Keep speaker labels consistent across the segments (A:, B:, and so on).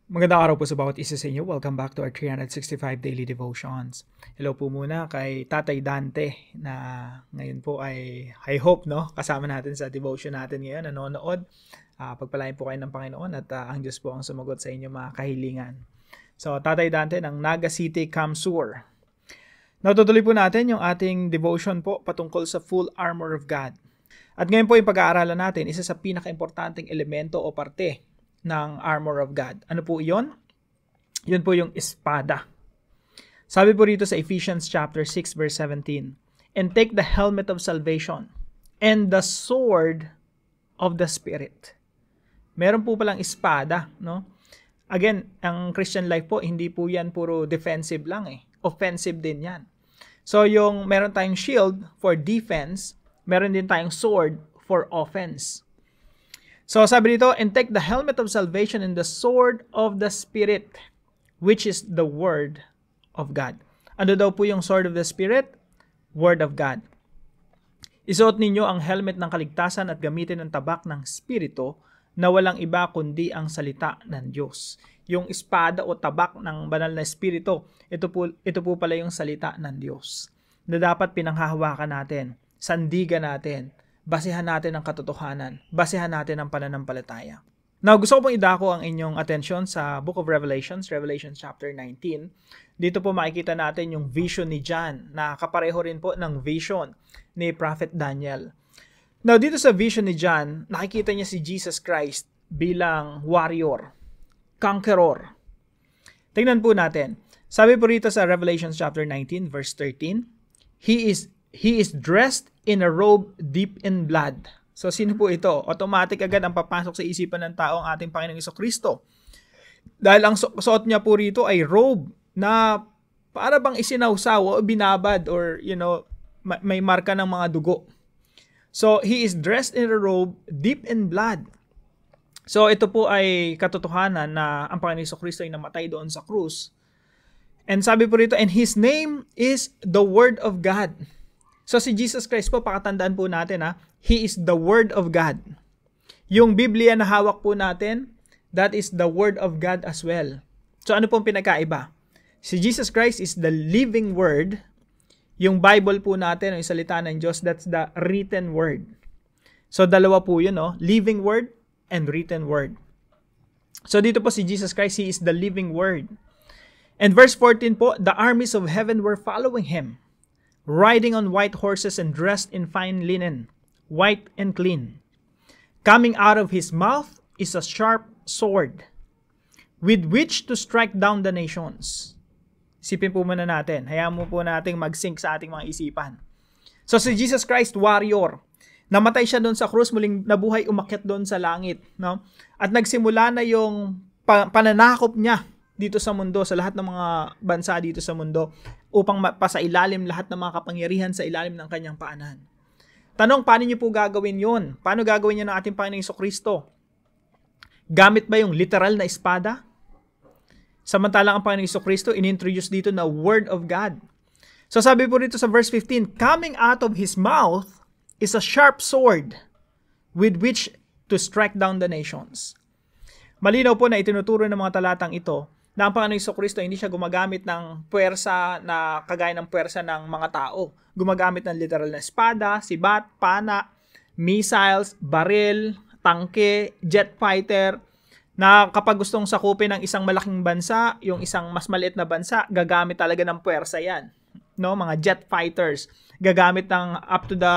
A: Magandang araw po sa bawat isa sa inyo. Welcome back to our 365 Daily Devotions. Hello po muna kay Tatay Dante na ngayon po ay I hope kasama natin sa devotion natin ngayon, nanonood. Pagpalain po kayo ng Panginoon at ang Diyos po ang sumagot sa inyong mga kahilingan. So Tatay Dante ng Naga City, Kamsur. Natutuloy po natin yung ating devotion po patungkol sa full armor of God. At ngayon po yung pag-aaralan natin, isa sa pinaka-importanting elemento o parte ng armor of God. Ano po iyon? Yun po yung espada. Sabi po rito sa Ephesians chapter 6 verse 17, "And take the helmet of salvation and the sword of the Spirit." Meron po palang espada, no? Again, ang Christian life po, hindi po yan puro defensive lang eh. Offensive din yan. So yung meron tayong shield for defense, meron din tayong sword for offense. So sabi dito, "And take the helmet of salvation and the sword of the Spirit, which is the Word of God." Ano daw po yung sword of the Spirit? Word of God. Isuot ninyo ang helmet ng kaligtasan at gamitin ang tabak ng Espiritu na walang iba kundi ang salita ng Diyos. Yung espada o tabak ng banal na Espiritu, ito po pala yung salita ng Diyos na dapat pinanghahawakan natin, sandigan natin, basehan natin ang katotohanan, basehan natin ang pananampalataya. Now, gusto ko pong idako ang inyong atensyon sa Book of Revelation chapter 19. Dito po makikita natin yung vision ni John na kapareho rin po ng vision ni Prophet Daniel. Now, dito sa vision ni John, nakikita niya si Jesus Christ bilang warrior, conqueror. Tingnan po natin. Sabi po rito sa Revelation chapter 19 verse 13, He is dressed in a robe deep in blood. So, sino po ito? Automatic agad ang papasok sa isipan ng tao ang ating Panginoong Jesucristo. Dahil ang suot niya po rito ay robe na para bang isinawsaw o binabad or, may marka ng mga dugo. So, he is dressed in a robe deep in blood. So, ito po ay katotohanan na ang Panginoong Jesucristo ay namatay doon sa krus. And sabi po rito, "And His name is the Word of God." So si Jesus Christ po, pakatandaan po natin He is the Word of God. Yung Biblia na hawak po natin, that is the Word of God as well. So ano pong pinagkaiba? Si Jesus Christ is the living Word. Yung Bible po natin, yung salita ng Diyos, that's the written Word. So dalawa po yun, living Word and written Word. So dito po si Jesus Christ, He is the living Word. And verse 14 po, "The armies of heaven were following Him, riding on white horses and dressed in fine linen, white and clean. Coming out of His mouth is a sharp sword, with which to strike down the nations." Isipin po muna natin. Hayaan mo po natin mag-sync sa ating mga isipan. So si Jesus Christ, warrior. Namatay siya doon sa krus, muling nabuhay, umakyat doon sa langit. No? At nagsimula na yung pananakop niya dito sa mundo, sa lahat ng mga bansa dito sa mundo, upang pasailalim lahat ng mga kapangyarihan sa ilalim ng kanyang paanan. Tanong, paano niyo po gagawin yun? Paano gagawin niyo ng ating Panginoong Jesucristo? Gamit ba yung literal na espada? Samantalang ang Panginoong Jesucristo, inintroduce dito na Word of God. So sabi po rito sa verse 15, "Coming out of His mouth is a sharp sword with which to strike down the nations." Malinaw po na itinuturo ng mga talatang ito na ang Panginoong Jesucristo hindi siya gumagamit ng puwersa na kagaya ng puwersa ng mga tao. Gumagamit ng literal na espada, sibat, pana, missiles, baril, tangke, jet fighter, na kapag gustong sakupin ng isang malaking bansa, yung isang mas maliit na bansa, gagamit talaga ng puwersa yan. Mga jet fighters, gagamit ng up to the,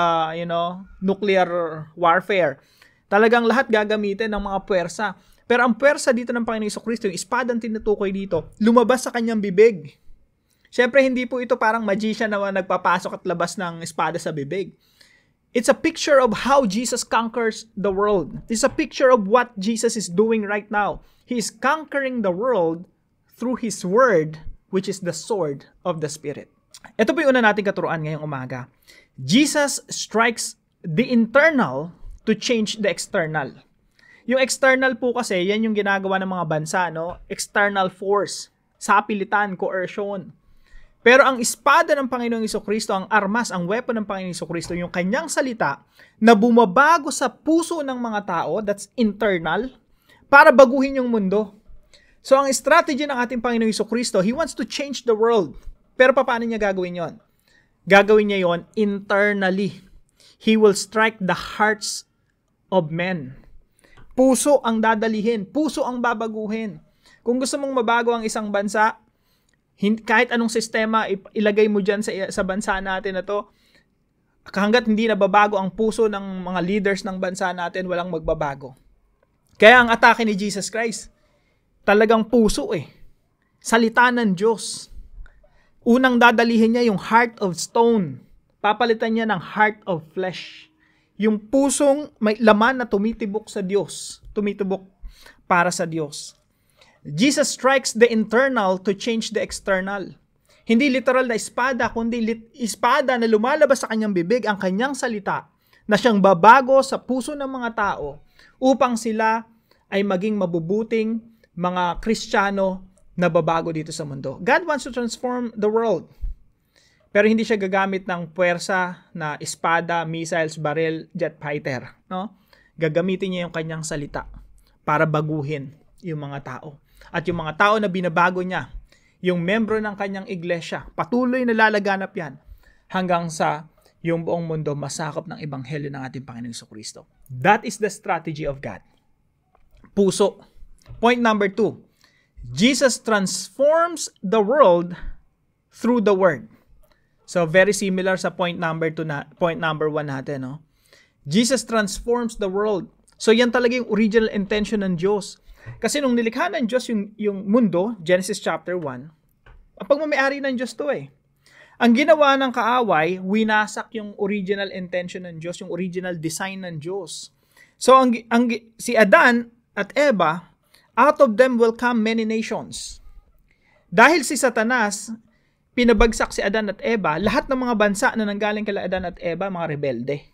A: nuclear warfare. Talagang lahat gagamitin ng mga puwersa. Pero ang puwersa dito ng Panginoong Jesucristo, yung espadang tinutukoy dito, lumabas sa kanyang bibig. Siyempre, hindi po ito parang magician na nagpapasok at labas ng espada sa bibig. It's a picture of how Jesus conquers the world. It's a picture of what Jesus is doing right now. He is conquering the world through His Word, which is the sword of the Spirit. Ito po yung una nating katuruan ngayong umaga. Jesus strikes the internal to change the external. Yung external po kasi, yan yung ginagawa ng mga bansa, external force, sapilitan, coercion. Pero ang espada ng Panginoong Jesucristo, ang armas, ang weapon ng Panginoong Jesucristo, yung kanyang salita na bumabago sa puso ng mga tao, that's internal, para baguhin yung mundo. So, ang strategy ng ating Panginoong Jesucristo, He wants to change the world. Pero paano niya gagawin yon? Gagawin niya yon internally. He will strike the hearts of men. Puso ang dadalihin. Puso ang babaguhin. Kung gusto mong mabago ang isang bansa, kahit anong sistema ilagay mo dyan sa bansa natin na to, hanggat hindi nababago ang puso ng mga leaders ng bansa natin, walang magbabago. Kaya ang atake ni Jesus Christ, talagang puso salita ng Diyos. Unang dadalihin niya yung heart of stone. Papalitan niya ng heart of flesh. Yung pusong may laman na tumitibok sa Diyos. Tumitibok para sa Diyos. Jesus strikes the internal to change the external. Hindi literal na espada, kundi espada na lumalabas sa kanyang bibig, ang kanyang salita, na siyang babago sa puso ng mga tao upang sila ay maging mabubuting mga Kristiyano na babago dito sa mundo. God wants to transform the world. Pero hindi siya gagamit ng puwersa na espada, missiles, baril, jet fighter. No? Gagamitin niya yung kanyang salita para baguhin yung mga tao. At yung mga tao na binabago niya, yung membro ng kanyang iglesia, patuloy na lalaganap yan hanggang sa yung buong mundo masakop ng ebanghelyo ng ating Panginoong Jesucristo. That is the strategy of God. Puso. Point number 2. Jesus transforms the world through the Word. So, very similar sa point number 1 natin. No? Jesus transforms the world. So, yan talaga yung original intention ng Diyos. Kasi nung nilikha ng Diyos yung mundo, Genesis chapter 1, ang pagmamayari ng Diyos to Ang ginawa ng kaaway, winasak yung original intention ng Diyos, yung original design ng Diyos. So, si Adan at Eva, out of them will come many nations. Dahil si Satanas, pinabagsak si Adan at Eva, lahat ng mga bansa na nanggaling kila Adan at Eva, mga rebelde.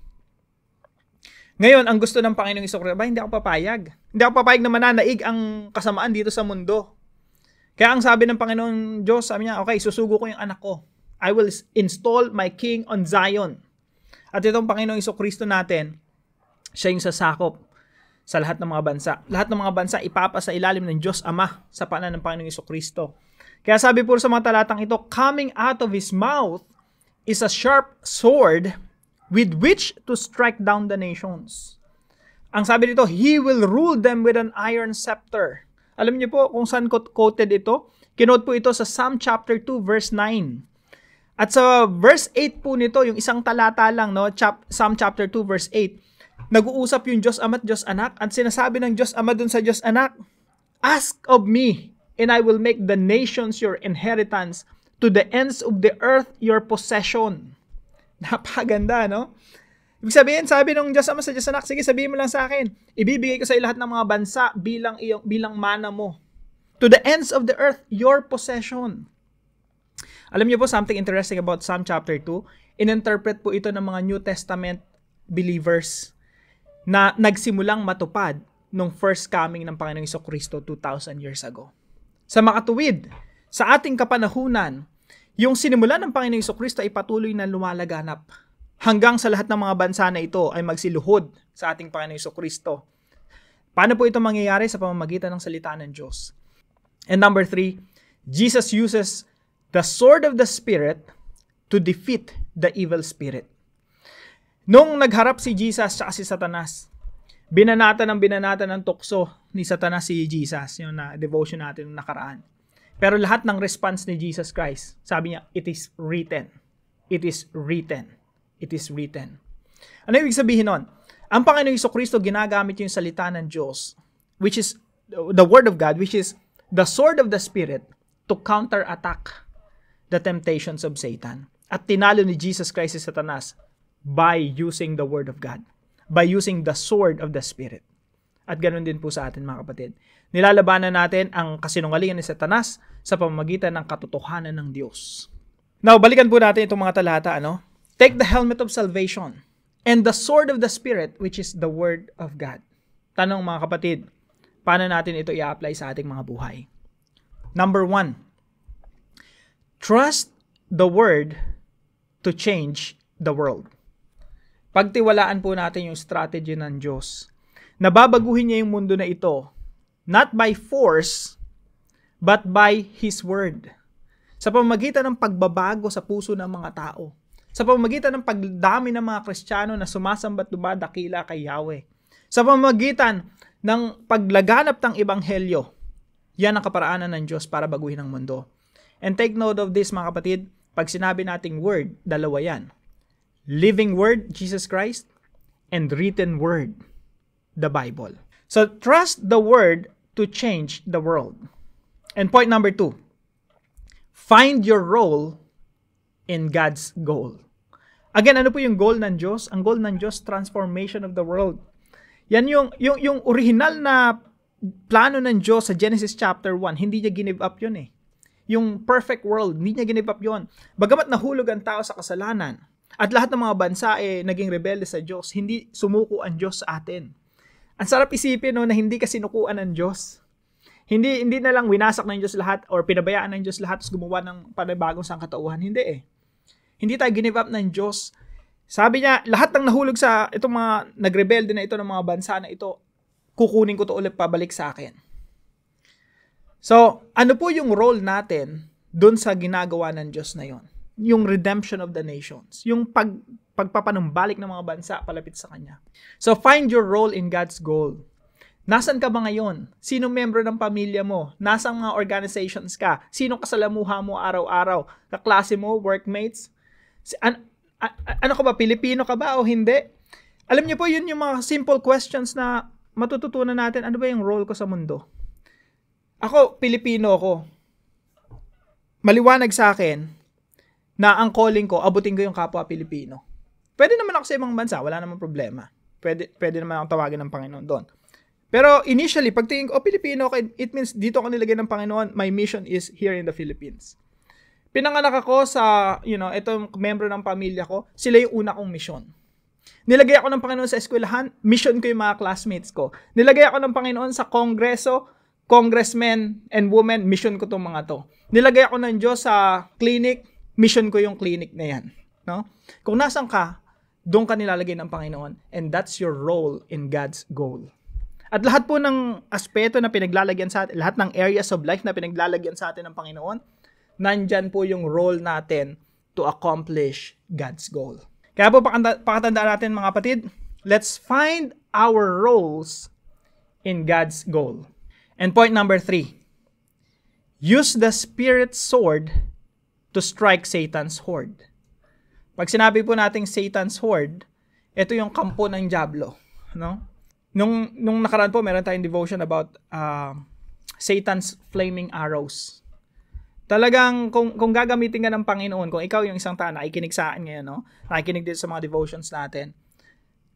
A: Ngayon, ang gusto ng Panginoong Jesucristo, hindi ako papayag. Hindi ako papayag na mananaig ang kasamaan dito sa mundo. Kaya ang sabi ng Panginoong Diyos, sabi niya, okay, susugo ko yung anak ko. I will install my king on Zion. At itong Panginoong Jesucristo natin, siya yung sasakop sa lahat ng mga bansa. Lahat ng mga bansa ipapasa ilalim ng Diyos Ama sa paanan ng Panginoong Jesucristo. Kaya sabi po sa mga talatang ito, coming out of His mouth is a sharp sword with which to strike down the nations. Ang sabi dito, He will rule them with an iron scepter. Alam niyo po kung saan quoted ito? Kinote po ito sa Psalm chapter 2 verse 9. At sa verse 8 po nito, yung isang talata lang, no? Psalm chapter 2 verse 8, nag-uusap yung Diyos Ama at Diyos Anak, at sinasabi ng Diyos Ama dun sa Diyos Anak, ask of me, and I will make the nations your inheritance, to the ends of the earth your possession. Napakaganda, no? Ibig sabihin, sabi ng Diyos Ama sa Diyos Anak, sige, sabihin mo lang sa akin, ibibigay ko sa lahat ng mga bansa bilang mana mo. To the ends of the earth, your possession. Alam niyo po, something interesting about Psalm chapter 2, ininterpret po ito ng mga New Testament believers na nagsimulang matupad nung first coming ng Panginoong Jesucristo 2,000 years ago. Sa makatuwid, sa ating kapanahunan, yung sinimulan ng Panginoong Jesucristo ay patuloy na lumalaganap hanggang sa lahat ng mga bansa na ito ay magsiluhod sa ating Panginoong Jesucristo. Paano po ito mangyayari? Sa pamamagitan ng salita ng Diyos. And number 3, Jesus uses the sword of the Spirit to defeat the evil spirit. Nung nagharap si Jesus at si Satanas, binanatan ng tukso ni Satanas si Jesus, yung na devotion natin nung nakaraan. Pero lahat ng response ni Jesus Christ, sabi niya, it is written. It is written. It is written. Ano ibig sabihin nun? Ang Panginoong Jesucristo, ginagamit yung salita ng Diyos, which is the Word of God, which is the sword of the Spirit, to counterattack the temptations of Satan. At tinalo ni Jesus Christ si Satanas by using the Word of God, by using the sword of the Spirit. At ganoon din po sa atin, mga kapatid. Nilalabanan natin ang kasinungalingan ni Satanas sa pamamagitan ng katotohanan ng Diyos. Now, balikan po natin itong mga talata, Take the helmet of salvation and the sword of the Spirit, which is the Word of God. Tanong, mga kapatid, paano natin ito i-apply sa ating mga buhay? Number 1, trust the Word to change the world. Pagtiwalaan po natin yung strategy ng Diyos. Nababaguhin niya yung mundo na ito, not by force, but by His Word. Sa pamamagitan ng pagbabago sa puso ng mga tao. Sa pamamagitan ng pagdami ng mga Kristiyano na sumasambat dumadakila kay Yahweh. Sa pamamagitan ng paglaganap ng Ebanghelyo. Yan ang kaparaanan ng Diyos para baguhin ang mundo. And take note of this mga kapatid, pag sinabi nating Word, dalawa yan. Living Word, Jesus Christ, and written Word, the Bible. So trust the Word to change the world. And point number 2, find your role in God's goal. Again, ano po yung goal ng Diyos? Ang goal ng Diyos, transformation of the world. Yan yung original na plano ng Diyos sa Genesis chapter 1. Hindi niya give up yun eh. Yung perfect world, hindi niya give up yun. Bagamat nahulog ang tao sa kasalanan, at lahat ng mga bansa naging rebelde sa Diyos, hindi sumuko ang Diyos sa atin. Ang sarap isipin na hindi ka sinukuan ng Diyos. Hindi na lang winasak ng Diyos lahat or pinabayaan ng Diyos lahat at gumawa ng panibagong sangkatauhan. Hindi eh. Hindi tayo give up ng Diyos. Sabi niya, lahat ng nahulog sa itong mga nagrebelde na ito ng mga bansa na ito, kukunin ko to ulit pabalik sa akin. So, ano po yung role natin dun sa ginagawa ng Diyos na yon? Yung redemption of the nations. Yung pagpapanumbalik ng mga bansa palapit sa Kanya. So, find your role in God's goal. Nasaan ka ba ngayon? Sino membro ng pamilya mo? Nasaan mga organizations ka? Sino kasalamuha mo araw-araw? Kaklase mo? Workmates? Ano ka ba? Pilipino ka ba o hindi? Alam niyo po, yun yung mga simple questions na matututunan natin. Ano ba yung role ko sa mundo? Ako, Pilipino ako. Maliwanag sa akin na ang calling ko, abutin ko yung kapwa Pilipino. Pwede naman ako sa ibang bansa, wala namang problema. Pwede naman akong tawagin ng Panginoon doon. Pero initially, pagtingin ko, Pilipino, it means dito ako nilagay ng Panginoon, my mission is here in the Philippines. Pinanganak ako sa, itong membro ng pamilya ko, sila yung una kong mission. Nilagay ako ng Panginoon sa eskwelahan, mission ko yung mga classmates ko. Nilagay ako ng Panginoon sa kongreso, congressmen and women, mission ko itong mga to. Nilagay ako ng Diyos sa clinic, mission ko yung clinic na yan. No? Kung nasan ka, doon ka nilalagay ng Panginoon, and that's your role in God's goal. At lahat po ng aspeto na pinaglalagyan sa atin, lahat ng areas of life na pinaglalagyan sa atin ng Panginoon, nandyan po yung role natin to accomplish God's goal. Kaya po, pakatandaan natin mga kapatid, let's find our roles in God's goal. And point number 3, use the Spirit's sword to strike Satan's horde. Pag sinabi po nating Satan's horde, ito yung kampo ng Diablo. No? Nung nakaraan po, meron tayong devotion about Satan's flaming arrows. Talagang kung gagamitin ka ng Panginoon, kung ikaw yung isang tao, nakikinig sa akin ngayon, no? Nakikinig dito sa mga devotions natin.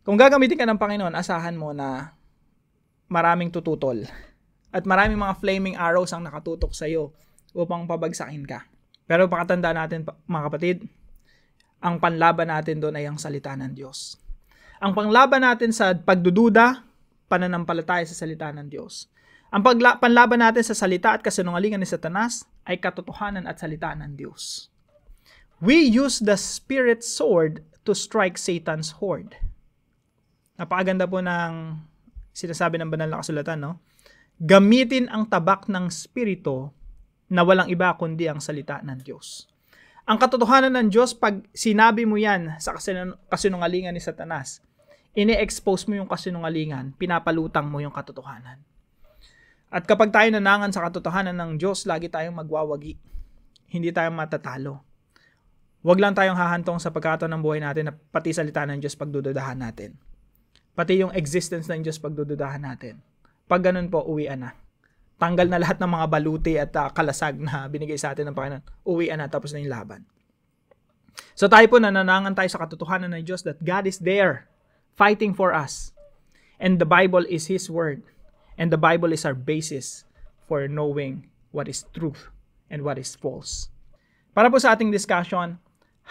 A: Kung gagamitin ka ng Panginoon, asahan mo na maraming tututol. At maraming mga flaming arrows ang nakatutok sa iyo upang pabagsakin ka. Pero pakatandaan natin mga kapatid, ang panlaban natin doon ay ang salita ng Diyos. Ang panlaban natin sa pagdududa, pananampalataya sa salita ng Diyos. Ang panlaban natin sa salita at kasinungalingan ni Satanas ay katotohanan at salita ng Diyos. We use the Spirit's sword to strike Satan's horde. Napakaganda po ng sinasabi ng banal na kasulatan, no? Gamitin ang tabak ng Espiritu na walang iba kundi ang salita ng Diyos. Ang katotohanan ng Diyos, pag sinabi mo yan sa kasinungalingan ni Satanas, ini-expose mo yung kasinungalingan, pinapalutang mo yung katotohanan. At kapag tayo nanangan sa katotohanan ng Diyos, lagi tayong magwawagi. Hindi tayong matatalo. Huwag lang tayong hahantong sa pagkataon ng buhay natin na pati salita ng Diyos pagdududahan natin. Pati yung existence ng Diyos pagdududahan natin. Pag ganun po, uwian na. Tanggal na lahat ng mga baluti at kalasag na binigay sa atin ng Panginoon. Uwian na, tapos na yung laban. So tayo po, nananangan tayo sa katotohanan ng Diyos that God is there fighting for us. And the Bible is His Word. And the Bible is our basis for knowing what is truth and what is false. Para po sa ating discussion,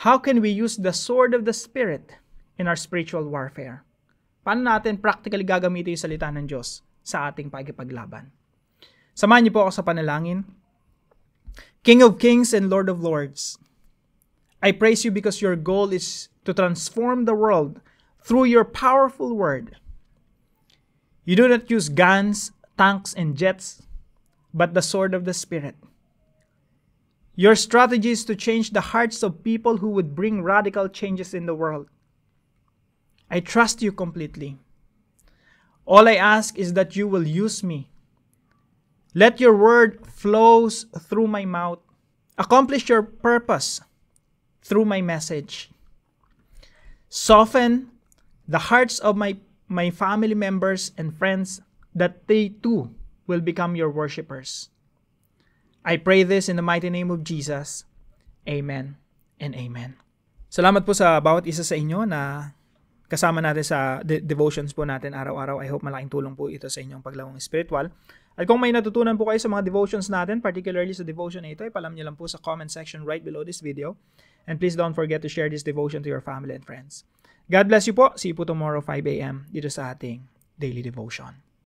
A: how can we use the sword of the Spirit in our spiritual warfare? Paano natin practically gagamitin yung salita ng Diyos sa ating pagkipaglaban? Samahan niyo po ako sa panalangin. King of Kings and Lord of Lords, I praise you because your goal is to transform the world through your powerful word. You do not use guns, tanks, and jets, but the sword of the Spirit. Your strategy is to change the hearts of people who would bring radical changes in the world. I trust you completely. All I ask is that you will use me. Let your word flows through my mouth. Accomplish your purpose through my message. Soften the hearts of my family members and friends that they too will become your worshipers. I pray this in the mighty name of Jesus. Amen and amen. Salamat po sa bawat isa sa inyo na kasama natin sa devotions po natin araw-araw. I hope malaking tulong po ito sa inyong paglawang spiritual. At kung may natutunan po kayo sa mga devotions natin, particularly sa devotion na ito, ipalam niyo lang po sa comment section right below this video. And please don't forget to share this devotion to your family and friends. God bless you po. See you po tomorrow 5 a.m. dito sa ating Daily Devotion.